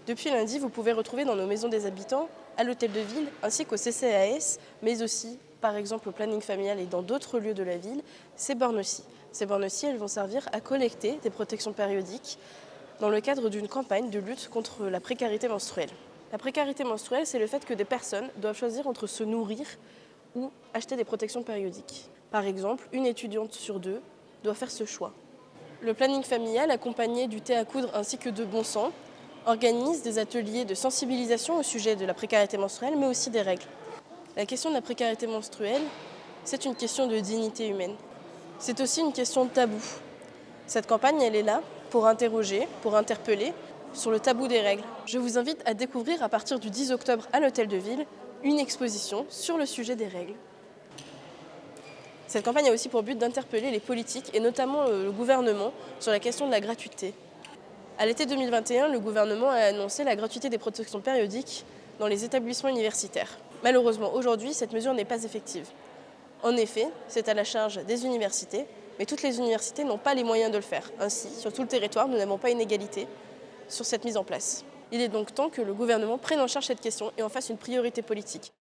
Depuis lundi, vous pouvez retrouver dans nos maisons des habitants, à l'hôtel de ville, ainsi qu'au CCAS, mais aussi, par exemple, au planning familial et dans d'autres lieux de la ville, ces bornes-ci. Ces bornes-ci, elles vont servir à collecter des protections périodiques dans le cadre d'une campagne de lutte contre la précarité menstruelle. La précarité menstruelle, c'est le fait que des personnes doivent choisir entre se nourrir ou acheter des protections périodiques. Par exemple, une étudiante sur deux doit faire ce choix. Le planning familial, accompagné du thé à coudre ainsi que de Bon Sang, organise des ateliers de sensibilisation au sujet de la précarité menstruelle, mais aussi des règles. La question de la précarité menstruelle, c'est une question de dignité humaine. C'est aussi une question de tabou. Cette campagne, elle est là pour interroger, pour interpeller sur le tabou des règles. Je vous invite à découvrir à partir du 10 octobre à l'Hôtel de Ville une exposition sur le sujet des règles. Cette campagne a aussi pour but d'interpeller les politiques et notamment le gouvernement sur la question de la gratuité. À l'été 2021, le gouvernement a annoncé la gratuité des protections périodiques dans les établissements universitaires. Malheureusement, aujourd'hui, cette mesure n'est pas effective. En effet, c'est à la charge des universités, mais toutes les universités n'ont pas les moyens de le faire. Ainsi, sur tout le territoire, nous n'avons pas une égalité sur cette mise en place. Il est donc temps que le gouvernement prenne en charge cette question et en fasse une priorité politique.